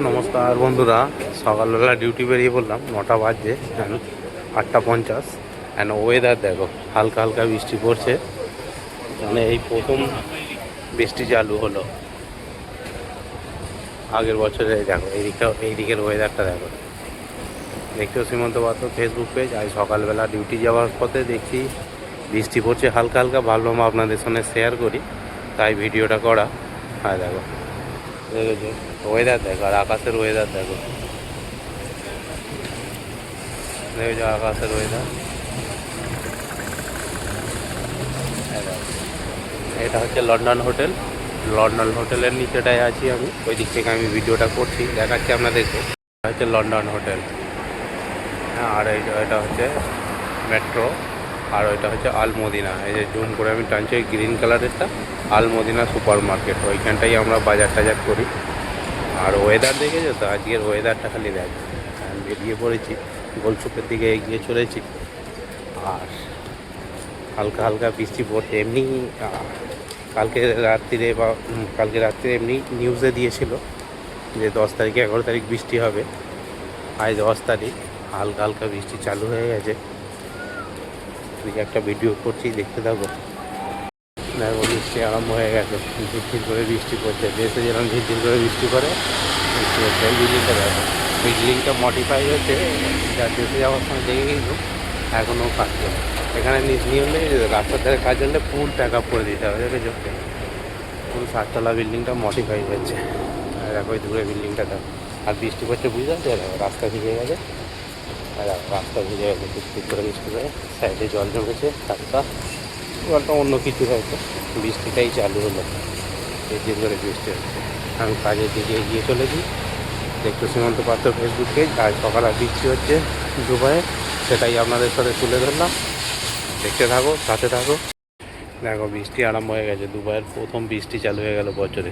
নমস্কার বন্ধুরা, সকালবেলা ডিউটি বেরিয়ে পড়লাম, 9টা বাজছে, 8:50। অ্যান্ড ওয়েদার দেখো, হালকা হালকা বৃষ্টি পড়ছে। মানে এই প্রথম বৃষ্টি চালু হলো। আগের বছরে দেখো এইদিকের ওয়েদারটা দেখো। দেখতেও সীমন্ত পাত্র ফেসবুক পেজ। আজ সকালবেলা ডিউটি যাওয়ার পথে দেখছি বৃষ্টি পড়ছে হালকা হালকা, ভাবলাম আপনাদের সঙ্গে শেয়ার করি, তাই ভিডিওটা করা। হ্যাঁ দেখো, দেখেছো ওয়েদার দেখো, আর আকাশের ওয়েদার দেখো, দেখেছো আকাশের ওয়েদার। এটা হচ্ছে লন্ডন হোটেল। লন্ডন হোটেলের নিচেটায় আছি আমি, ওই দিক থেকে আমি ভিডিওটা করছি, দেখাচ্ছি আপনাদেরকে। এটা হচ্ছে লন্ডন হোটেল। হ্যাঁ, আর এটা হচ্ছে মেট্রো, আর ওইটা হচ্ছে আল মদিনা। এই যে জুম করে আমি টানছি, ওই গ্রিন কালারেরটা আল মদিনা সুপার মার্কেট, ওইখানটাই আমরা বাজার টাজার করি। আর ওয়েদার দেখেছো তো, আজকের ওয়েদারটা খালি দেখ। বেরিয়ে পড়েছি, গোলচুপের দিকে এগিয়ে চলেছি, আর হালকা হালকা বৃষ্টি পড়ছে। এমনি কালকে রাত্রিরে এমনি নিউজে দিয়েছিল যে 10 তারিখে 11 তারিখ বৃষ্টি হবে। আজ 10 তারিখ, হালকা হালকা বৃষ্টি চালু হয়ে গেছে। একটা ভিডিও করছি, দেখতে থাকো। দেখো বৃষ্টি আরম্ভ হয়ে গেছে, ঝিরঝির করে বৃষ্টি পড়ছে। দেশে যেরকম ঝিরঝির করে বৃষ্টি করে বৃষ্টি হচ্ছে। এই বিল্ডিংটা দেখো, বিল্ডিংটা মডিফাই হচ্ছে, যা দেশে যাওয়ার সময় দেখে কিন্তু এখনও কাজ করে। এখানে নিয়ম নেই, রাস্তার ধারে কাজ হলে ফুল প্যাক আপ করে দিতে হবে। দেখেছো, ফুল 7তলা বিল্ডিংটা মডিফাই হচ্ছে। আর দেখো ওই দূরে বিল্ডিংটা দেখো, আর বৃষ্টি পড়ছে, বুঝতে পারছো? দেখো রাস্তা ভিজে গেছে, আর রাস্তা ভিজে গেছে, টুকটুক করে বৃষ্টি করে, সাইডে জল জমেছে হালকা। জলটা অন্য কিছু হয়তো, বৃষ্টিটাই চালু হলো, দিন করে বৃষ্টি হচ্ছে। আমি কাজের দিকে এগিয়ে চলেছি। দেখতো সীমন্ত পাত্র ফেসবুক পেজ। আজ সকালে বৃষ্টি হচ্ছে দুবাইয়ে, সেটাই আপনাদের সাথে তুলে ধরলাম। দেখতে থাকো, সাথে থাকো। দেখো বৃষ্টি আরম্ভ হয়ে গেছে, দুবাইয়ের প্রথম বৃষ্টি চালু হয়ে গেল বছরে।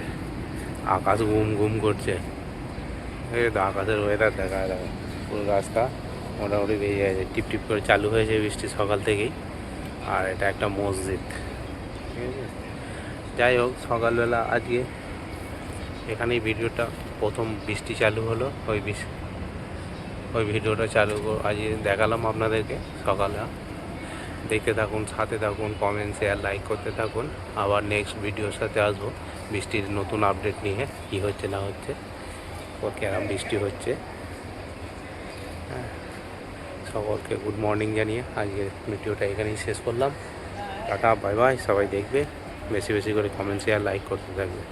আকাশ ঘুম ঘুম করছে, এই তো আকাশের ওয়েদার দেখা। দেখো পুরো রাস্তা মোটামুটি ভেজে গেছে, টিপ টিপ করে চালু হয়েছে বৃষ্টি সকাল থেকেই। আর এটা একটা মসজিদ, ঠিক আছে। যাই হোক, সকালবেলা আজকে এখানেই ভিডিওটা, প্রথম বৃষ্টি চালু হলো, ওই ভিডিওটা আজকে দেখালাম আপনাদেরকে সকালে। দেখতে থাকুন, সাথে থাকুন, কমেন্ট শেয়ার লাইক করতে থাকুন। আবার নেক্সট ভিডিওর সাথে আসবো বৃষ্টির নতুন আপডেট নিয়ে, কী হচ্ছে না হচ্ছে, কেরম বৃষ্টি হচ্ছে। হ্যাঁ, সকলকে গুড মর্নিং জানিয়ে আজকে ভিডিওটা এখানেই শেষ করলাম। Tata, bye bye. সবাই দেখবে, বেশি বেশি করে কমেন্ট শেয়ার লাইক করতে থাকবে।